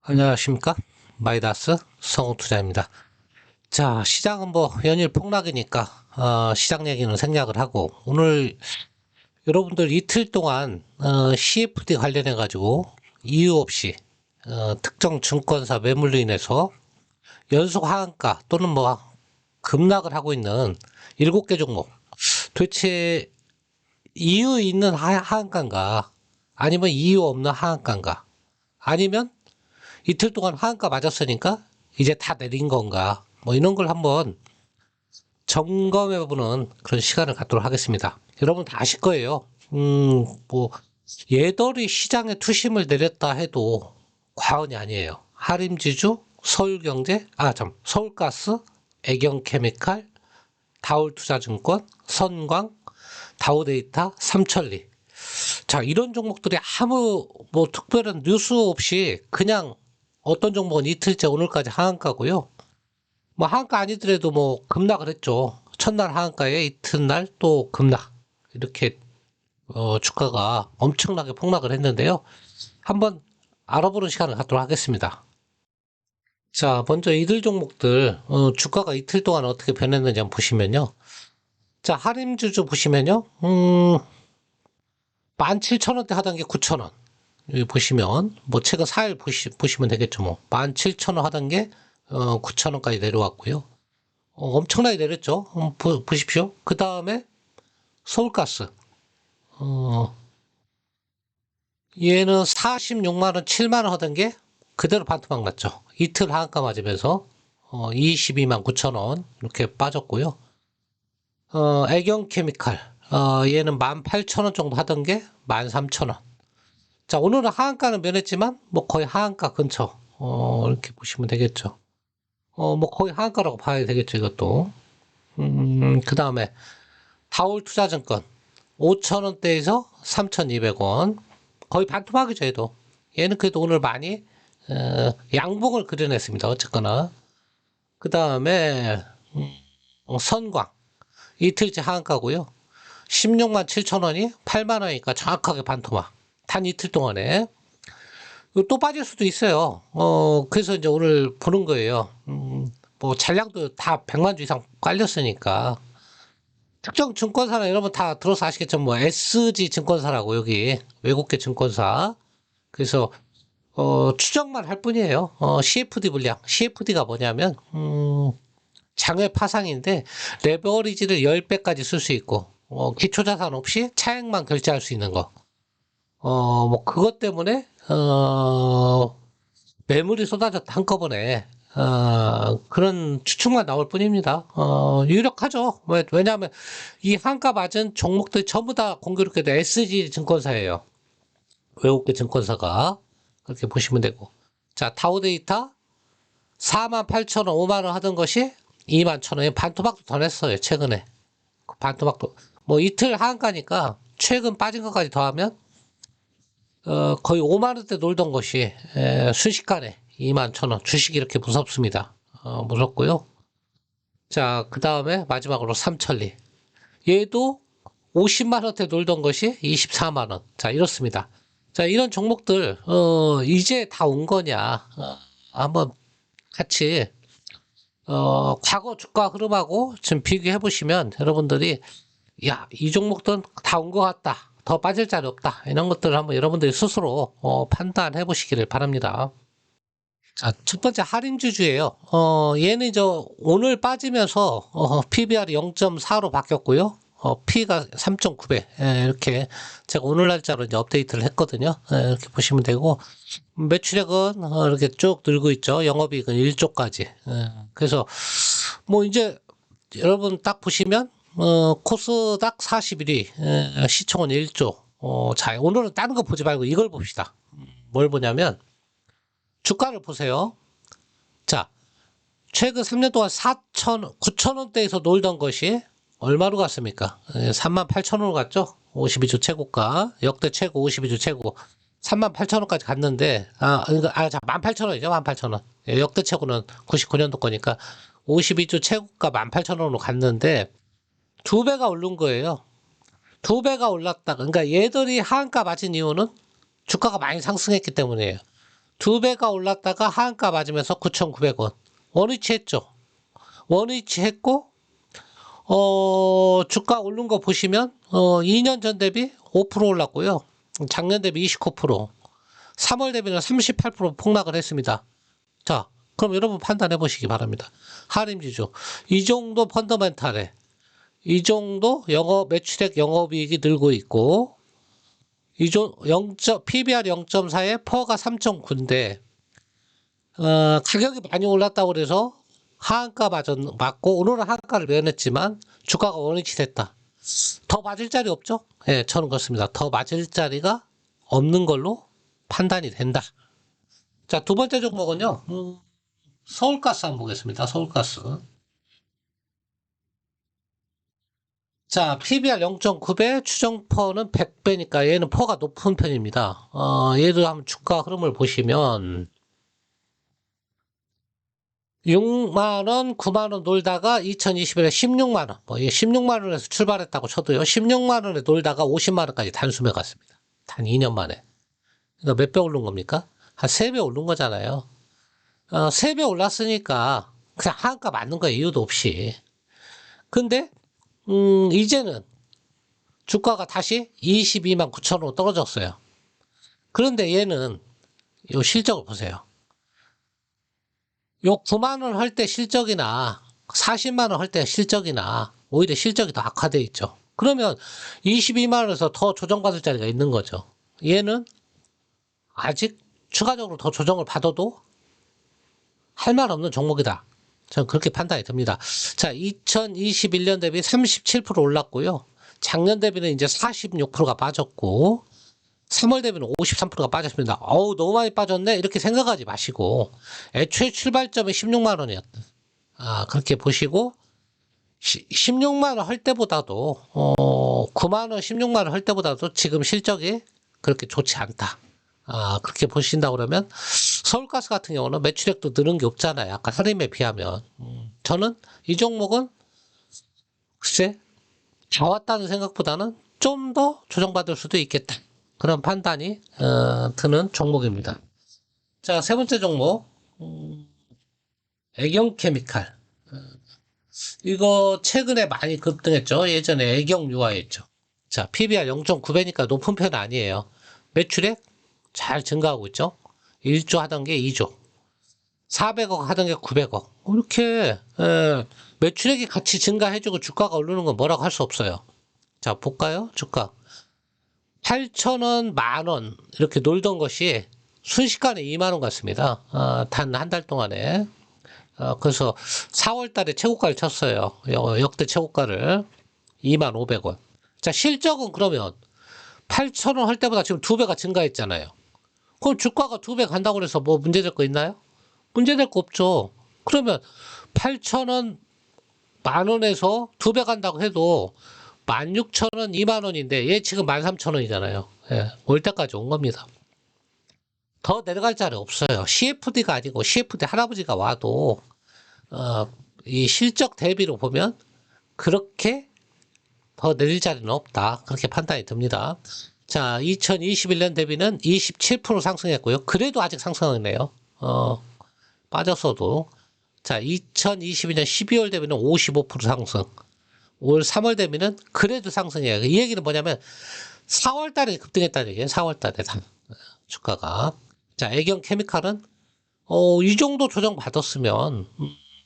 안녕하십니까? 마이다스 성우투자입니다. 자, 시장은 뭐 연일 폭락이니까 시장 얘기는 생략을 하고 오늘 여러분들 이틀 동안 CFD 관련해 가지고 이유 없이 특정 증권사 매물로 인해서 연속 하한가 또는 뭐 급락을 하고 있는 7개 종목, 도대체 이유 있는 하한가인가 아니면 이유 없는 하한가인가 아니면 이틀 동안 하한가 맞았으니까 이제 다 내린 건가 뭐 이런 걸 한번 점검해보는 그런 시간을 갖도록 하겠습니다. 여러분 다 아실 거예요. 뭐 예덜이 시장에 투심을 내렸다 해도 과언이 아니에요. 하림지주, 서울경제, 서울가스, 애경케미칼, 다올투자증권, 선광, 다우데이터, 삼천리. 자, 이런 종목들이 아무 뭐 특별한 뉴스 없이 그냥 어떤 종목은 이틀째 오늘까지 하한가고요. 뭐 하한가 아니더라도 뭐 급락을 했죠. 첫날 하한가에 이튿날 또 급락. 이렇게 주가가 엄청나게 폭락을 했는데요. 한번 알아보는 시간을 갖도록 하겠습니다. 자, 먼저 이들 종목들 주가가 이틀 동안 어떻게 변했는지 한번 보시면요. 자, 하림주주 보시면요. 17,000원대 하던 게 9,000원. 여기 보시면 뭐 최근 4일 보시면 되겠죠. 뭐 17,000원 하던 게 9,000원까지 내려왔고요. 엄청나게 내렸죠. 보십시오. 그 다음에 서울가스 얘는 46만원 7만원 하던 게 그대로 반토막 났죠. 이틀 하한가 맞으면서 22만 9천원 이렇게 빠졌고요. 애경케미칼 얘는 18,000원 정도 하던 게 13,000원. 자, 오늘은 하한가는 면했지만 뭐 거의 하한가 근처 이렇게 보시면 되겠죠. 뭐 거의 하한가라고 봐야 되겠죠, 이것도. 그 다음에 다올투자증권 5,000원대에서 3,200원. 거의 반토막이죠, 얘도. 얘는 그래도 오늘 많이 양봉을 그려냈습니다. 어쨌거나. 그 다음에 선광 이틀째 하한가고요. 16만 7천원이 8만원이니까 정확하게 반토막. 단 이틀 동안에. 또 빠질 수도 있어요. 그래서 이제 오늘 보는 거예요. 뭐 잔량도 다 100만 주 이상 깔렸으니까. 특정 증권사는 여러분 다 들어서 아시겠죠? 뭐 SG 증권사라고 여기 외국계 증권사. 그래서 추정만 할 뿐이에요. CFD 물량. CFD가 뭐냐면 장외 파산인데 레버리지를 10배까지 쓸 수 있고 기초자산 없이 차액만 결제할 수 있는 거. 뭐 그것 때문에 매물이 쏟아졌다 한꺼번에 그런 추측만 나올 뿐입니다. 유력하죠. 왜냐하면 이 한가 맞은 종목들이 전부 다 공교롭게도 SG 증권사예요. 외국계 증권사가. 그렇게 보시면 되고. 자, 다우데이터 48,000원, 5만원 하던 것이 21,000원. 반토막도 더 냈어요, 최근에. 반토막도. 뭐 이틀 하한가니까 최근 빠진 것까지 더하면 거의 5만원대 놀던 것이 순식간에 21,000원. 주식이 이렇게 무섭습니다. 무섭고요. 자, 그 다음에 마지막으로 삼천리. 얘도 50만원대 놀던 것이 24만원. 자, 이렇습니다. 자, 이런 종목들 이제 다 온 거냐 한번 같이 과거 주가 흐름하고 지금 비교해 보시면 여러분들이 야, 이 종목들은 다 온 것 같다. 더 빠질 자리 없다. 이런 것들을 한번 여러분들이 스스로 판단해 보시기를 바랍니다. 자, 첫 번째 할인주주예요. 얘는 오늘 빠지면서 PBR이 0.4로 바뀌었고요. P가 3.9배. 이렇게 제가 오늘 날짜로 이제 업데이트를 했거든요. 이렇게 보시면 되고 매출액은 이렇게 쭉 늘고 있죠. 영업이익은 1조까지. 그래서 뭐 이제 여러분 딱 보시면 코스닥 41위, 시총은 1조. 자, 오늘은 다른 거 보지 말고 이걸 봅시다. 뭘 보냐면 주가를 보세요. 자, 최근 3년 동안 9,000원대에서 놀던 것이 얼마로 갔습니까? 38,000원으로 갔죠? 52주 최고가. 역대 최고, 52주 최고. 38,000원까지 갔는데, 자, 18,000원이죠, 18,000원. 역대 최고는 99년도 거니까 52주 최고가 18,000원으로 갔는데, 2배가 오른 거예요. 2배가 올랐다. 그러니까 얘들이 하한가 맞은 이유는 주가가 많이 상승했기 때문이에요. 2배가 올랐다가 하한가 맞으면서 9,900원. 원위치 했죠. 원위치 했고, 주가 오른 거 보시면, 2년 전 대비 5% 올랐고요. 작년 대비 29%. 3월 대비는 38% 폭락을 했습니다. 자, 그럼 여러분 판단해 보시기 바랍니다. 하림지주. 이 정도 펀더멘탈에, 이 정도 매출액 영업이익이 늘고 있고, PBR 0.4에 퍼가 3.9인데, 가격이 많이 올랐다고 그래서 하한가 맞고, 오늘은 하한가를 면했지만, 주가가 원위치 됐다. 더 맞을 자리 없죠? 예, 저는 그렇습니다. 더 맞을 자리가 없는 걸로 판단이 된다. 자, 두 번째 종목은요, 서울가스 한번 보겠습니다. 서울가스. 자, PBR 0.9배, 추정퍼는 100배니까 얘는 퍼가 높은 편입니다. 얘도 한번 주가 흐름을 보시면, 6만원, 9만원 놀다가 2021에 16만원. 이게 16만원에서 출발했다고 쳐도요. 16만원에 놀다가 50만원까지 단숨에 갔습니다. 단 2년 만에. 그러니까 몇 배 오른 겁니까? 한 3배 오른 거잖아요. 3배 올랐으니까 그냥 하한가 맞는 거예요. 이유도 없이. 근데, 이제는 주가가 다시 22만 9천원으로 떨어졌어요. 그런데 얘는 요 실적을 보세요. 요 9만원 할 때 실적이나 40만원 할 때 실적이나 오히려 실적이 더 악화되어 있죠. 그러면 22만원에서 더 조정받을 자리가 있는 거죠. 얘는 아직 추가적으로 더 조정을 받아도 할 말 없는 종목이다. 저는 그렇게 판단이 듭니다. 자, 2021년 대비 37% 올랐고요. 작년 대비는 이제 46%가 빠졌고, 3월 대비는 53%가 빠졌습니다. 너무 많이 빠졌네? 이렇게 생각하지 마시고, 애초에 출발점이 16만원이었다. 그렇게 보시고, 16만원 할 때보다도, 9만원, 16만원 할 때보다도 지금 실적이 그렇게 좋지 않다. 그렇게 보신다 그러면, 서울가스 같은 경우는 매출액도 늘은 게 없잖아요. 아까 하림에 비하면. 저는 이 종목은, 글쎄, 좋았다는 생각보다는 좀 더 조정받을 수도 있겠다. 그런 판단이 드는 종목입니다. 자, 세 번째 종목, 애경케미칼. 이거 최근에 많이 급등했죠. 예전에 애경유화였죠. 자, PBR 0.9배니까 높은 편은 아니에요. 매출액 잘 증가하고 있죠. 1조 하던 게 2조. 400억 하던 게 900억. 이렇게 매출액이 같이 증가해주고 주가가 오르는 건 뭐라고 할 수 없어요. 자, 볼까요? 주가. 8,000원, 만원 이렇게 놀던 것이 순식간에 2만원 갔습니다. 단 한 달 동안에. 그래서 4월 달에 최고가를 쳤어요. 역대 최고가를. 25,500원. 자, 실적은 그러면 8,000원 할 때보다 지금 2배가 증가했잖아요. 그럼 주가가 2배 간다고 해서 뭐 문제될 거 있나요? 문제될 거 없죠. 그러면 8,000원, 만원에서 2배 간다고 해도 16,000원, 2만원인데 얘 지금 13,000원이잖아요. 예, 올 때까지 온 겁니다. 더 내려갈 자리 없어요. CFD가 아니고 CFD 할아버지가 와도 이 실적 대비로 보면 그렇게 더 내릴 자리는 없다. 그렇게 판단이 듭니다. 자, 2021년 대비는 27% 상승했고요. 그래도 아직 상승하네요. 빠졌어도. 자, 2022년 12월 대비는 55% 상승. 올 3월 대비는 그래도 상승이에요. 이 얘기는 뭐냐면 4월 달에 급등했다는 얘기예요. 4월 달에 주가가. 자, 애경케미칼은 이 정도 조정 받았으면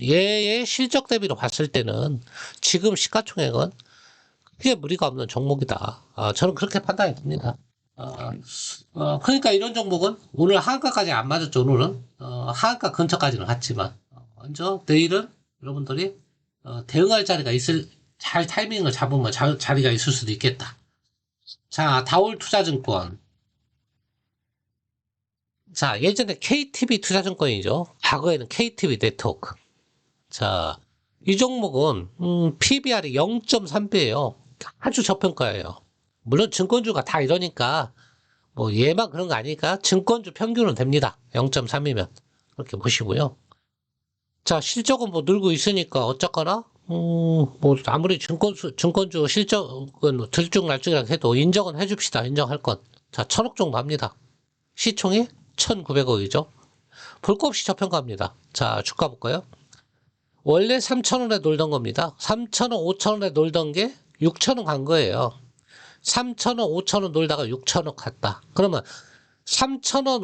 얘의 실적 대비로 봤을 때는 지금 시가총액은 크게 무리가 없는 종목이다. 저는 그렇게 판단이 듭니다. 그러니까 이런 종목은 오늘 하한가까지 안 맞았죠. 오늘은 하한가 근처까지는 갔지만 먼저 내일은 여러분들이 대응할 자리가 잘 타이밍을 잡으면 자리가 있을 수도 있겠다. 자, 다올투자증권. 자, 예전에 KTB 투자증권이죠. 과거에는 KTB 네트워크. 자, 이 종목은 PBR이 0.3배예요. 아주 저평가예요. 물론 증권주가 다 이러니까 뭐 얘만 그런 거 아니니까 증권주 평균은 됩니다. 0.3이면 그렇게 보시고요. 자, 실적은 뭐 늘고 있으니까 어쨌거나 뭐 아무리 증권주 실적은 들쭉날쭉이라 해도 인정은 해줍시다. 인정할 건. 자, 1,000억 정도 합니다. 시총이 6,900억이죠. 볼 거 없이 저평가입니다. 자, 주가 볼까요? 원래 3,000원에 놀던 겁니다. 3,000원, 5,000원에 놀던 게 6,000원 간 거예요. 3,000원, 5,000원 놀다가 6,000원 갔다. 그러면 3,000원,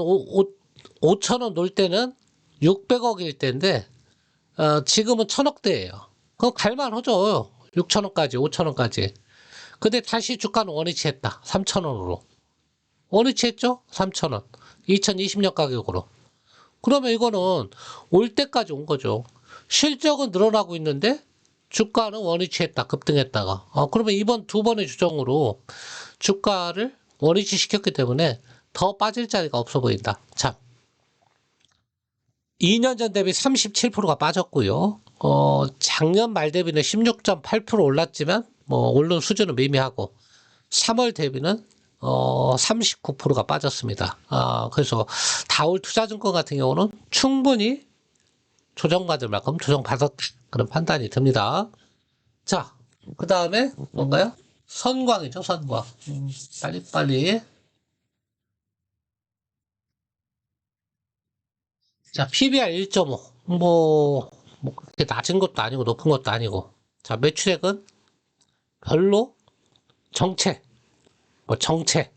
5,000원 놀 때는 600억일 때인데 지금은 1,000억대예요. 그럼 갈만하죠. 6,000원까지, 5,000원까지. 근데 다시 주가는 원위치했다. 3,000원으로. 원위치했죠? 3,000원. 2020년 가격으로. 그러면 이거는 올 때까지 온 거죠. 실적은 늘어나고 있는데 주가는 원위치했다. 급등했다가. 그러면 이번 두 번의 조정으로 주가를 원위치 시켰기 때문에 더 빠질 자리가 없어 보인다. 자, 2년 전 대비 37%가 빠졌고요. 작년 말 대비는 16.8% 올랐지만 오른 수준은 미미하고 3월 대비는 39%가 빠졌습니다. 그래서 다올 투자증권 같은 경우는 충분히 조정받을 만큼 조정받았다. 그런 판단이 듭니다. 자, 그 다음에 뭔가요? 선광이죠, 선광. 빨리빨리. 자, PBR 1.5. 그렇게 낮은 것도 아니고 높은 것도 아니고. 자, 매출액은 별로 정체. 정체.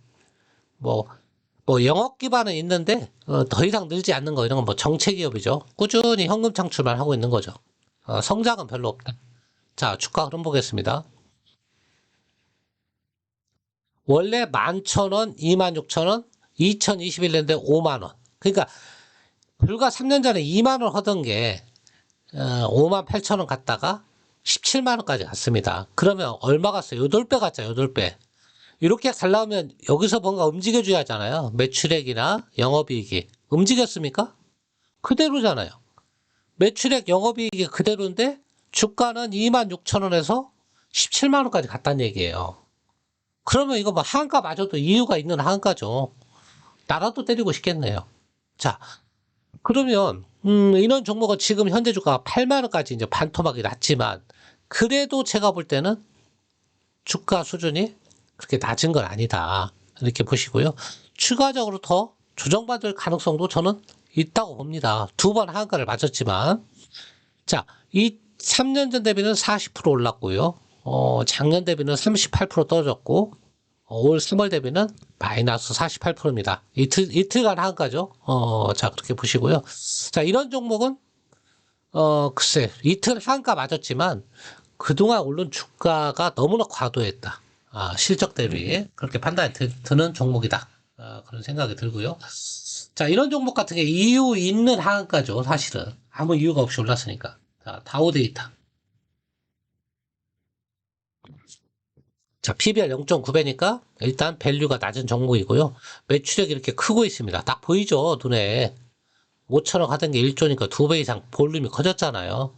영업 기반은 있는데, 더 이상 늘지 않는 거, 이런 건 정체 기업이죠. 꾸준히 현금 창출만 하고 있는 거죠. 성장은 별로 없다. 자, 주가 흐름 보겠습니다. 원래 11,000원, 26,000원, 2021년대 5만원. 그러니까, 불과 3년 전에 2만원 하던 게, 58,000원 갔다가 17만원까지 갔습니다. 그러면 얼마 갔어요? 8배 갔죠, 8배. 이렇게 가려면 여기서 뭔가 움직여줘야 하잖아요. 매출액이나 영업이익이. 움직였습니까? 그대로잖아요. 매출액, 영업이익이 그대로인데 주가는 26,000원에서 17만원까지 갔다는 얘기예요. 그러면 이거 한가 맞아도 이유가 있는 한가죠. 나라도 때리고 싶겠네요. 자, 그러면 이런 종목은 지금 현재 주가가 8만원까지 이제 반토막이 났지만 그래도 제가 볼 때는 주가 수준이 그렇게 낮은 건 아니다. 이렇게 보시고요. 추가적으로 더 조정받을 가능성도 저는 있다고 봅니다. 두 번 하한가를 맞았지만. 자, 이 3년 전 대비는 40% 올랐고요. 작년 대비는 38% 떨어졌고, 올 3월 대비는 마이너스 48%입니다. 이틀간 하한가죠. 자, 그렇게 보시고요. 자, 이런 종목은, 글쎄, 이틀 하한가 맞았지만, 그동안 오른 주가가 너무나 과도했다. 실적 대비 그렇게 판단이 드는 종목이다. 그런 생각이 들고요. 자, 이런 종목 같은 게 이유 있는 하한가죠. 사실은 아무 이유가 없이 올랐으니까. 자, 다우데이터. 자, PBR 0.9배니까 일단 밸류가 낮은 종목이고요. 매출액이 이렇게 크고 있습니다. 딱 보이죠, 눈에. 5천억 하던 게 1조니까 2배 이상 볼륨이 커졌잖아요.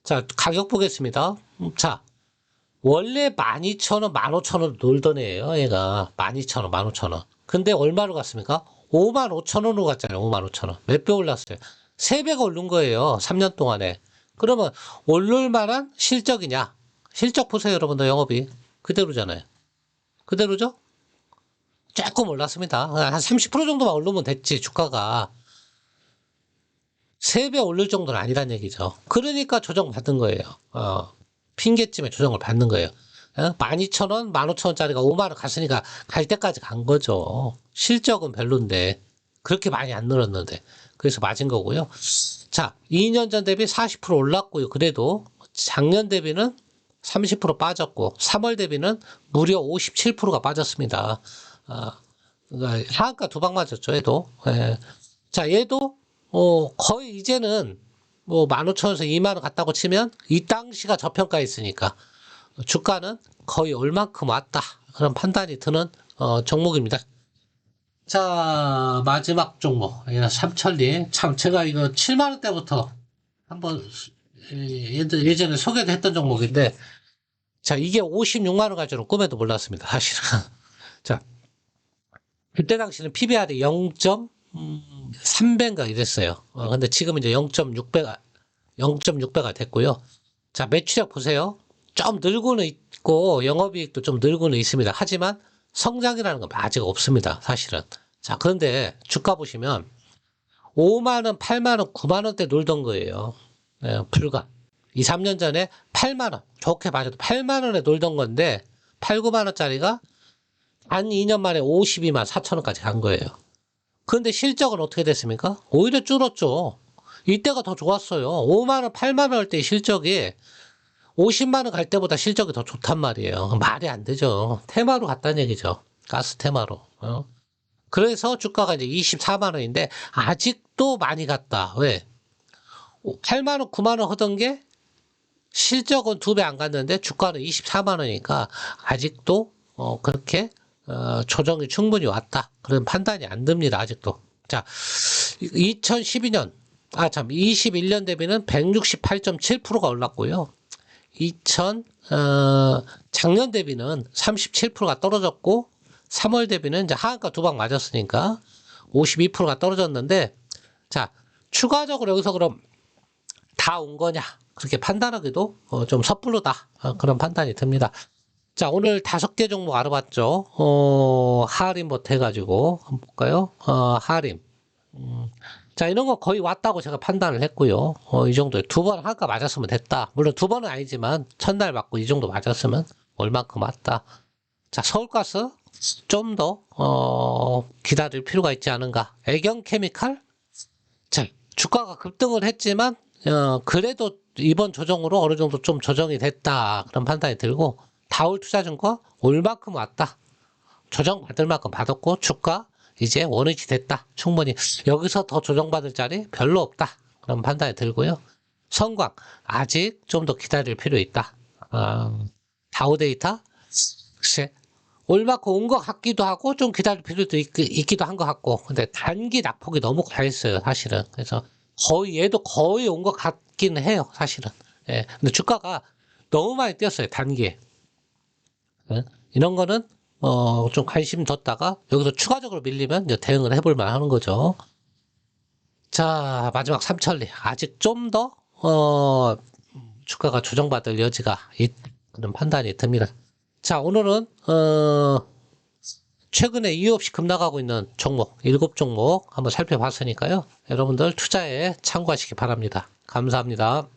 자, 가격 보겠습니다. 자, 원래 12,000원, 15,000원 놀던 애예요, 얘가. 12,000원, 15,000원. 근데 얼마로 갔습니까? 55,000원으로 갔잖아요, 55,000원. 몇 배 올랐어요? 3배가 오른 거예요, 3년 동안에. 그러면 오를 만한 실적이냐? 실적 보세요, 여러분들, 영업이. 그대로잖아요. 그대로죠? 조금 올랐습니다. 한 30% 정도만 오르면 됐지, 주가가. 3배 오를 정도는 아니란 얘기죠. 그러니까 조정받은 거예요. 핑계쯤에 조정을 받는 거예요. 12,000원, 15,000원짜리가 5만원 갔으니까 갈 때까지 간 거죠. 실적은 별론데 그렇게 많이 안 늘었는데 그래서 맞은 거고요. 자, 2년 전 대비 40% 올랐고요. 그래도 작년 대비는 30% 빠졌고 3월 대비는 무려 57%가 빠졌습니다. 그러니까 하한가 두 방 맞았죠, 얘도. 예. 자, 얘도 거의 이제는 15,000원에서 2만원 갔다고 치면 이 당시가 저평가에 있으니까 주가는 거의 얼만큼 왔다. 그런 판단이 드는 종목입니다. 자, 마지막 종목. 삼천리. 참, 제가 이거 7만원 때부터 한번 예전에 소개도 했던 종목인데, 자, 이게 56만원 갈 줄은 꿈에도 몰랐습니다. 사실은. 자, 그때 당시는 PBR이 0.3배인가 이랬어요. 근데 지금 이제 0.6배가 됐고요. 자, 매출액 보세요. 좀 늘고는 있고, 영업이익도 좀 늘고는 있습니다. 하지만 성장이라는 건 아직 없습니다. 사실은. 자, 그런데 주가 보시면 5만원, 8만원, 9만원대 놀던 거예요. 예, 불과 2, 3년 전에 8만원, 좋게 봐줘도 8만원에 놀던 건데 8, 9만원짜리가 한 2년 만에 52만 4천원까지 간 거예요. 그런데 실적은 어떻게 됐습니까? 오히려 줄었죠. 이때가 더 좋았어요. 5만원, 8만원 할 때 실적이 50만원 갈 때보다 실적이 더 좋단 말이에요. 말이 안 되죠. 테마로 갔다는 얘기죠. 가스 테마로. 그래서 주가가 이제 24만원인데 아직도 많이 갔다. 왜? 8만원, 9만원 하던 게 실적은 2배 안 갔는데 주가는 24만원이니까 아직도 그렇게 조정이 충분히 왔다. 그런 판단이 안 듭니다. 아직도. 자, 2012년, 21년 대비는 168.7%가 올랐고요. 작년 대비는 37%가 떨어졌고, 3월 대비는 이제 하한가 2방 맞았으니까 52%가 떨어졌는데, 자, 추가적으로 여기서 그럼 다 온 거냐? 그렇게 판단하기도 좀 섣부르다. 그런 판단이 듭니다. 자, 오늘 5개 종목 알아봤죠? 하림부터 해가지고, 한번 볼까요? 하림. 자, 이런 거 거의 왔다고 제가 판단을 했고요. 이 정도에 2번 한가 맞았으면 됐다. 물론 2번은 아니지만, 첫날 맞고 이 정도 맞았으면 얼만큼 왔다. 자, 서울가스 좀 더, 기다릴 필요가 있지 않은가. 애경케미칼? 자, 주가가 급등을 했지만, 그래도 이번 조정으로 어느 정도 좀 조정이 됐다. 그런 판단이 들고, 다올투자증권 올만큼 왔다. 조정받을 만큼 받았고 주가 이제 원위치 됐다. 충분히 여기서 더 조정받을 자리 별로 없다. 그런 판단이 들고요. 성광 아직 좀 더 기다릴 필요 있다. 다우데이터 글쎄 올만큼 온 것 같기도 하고 좀 기다릴 필요도 있기도 한 것 같고 근데 단기 낙폭이 너무 과했어요. 사실은. 그래서 얘도 거의 온 것 같기는 해요. 사실은. 예. 근데 주가가 너무 많이 뛰었어요. 단기에. 이런 거는 좀 관심 뒀다가 여기서 추가적으로 밀리면 이제 대응을 해볼 만 하는 거죠. 자, 마지막 삼천리 아직 좀 더 주가가 조정받을 여지가 있는 판단이 듭니다. 자, 오늘은 최근에 이유 없이 급락하고 있는 종목 7종목 한번 살펴봤으니까요. 여러분들 투자에 참고하시기 바랍니다. 감사합니다.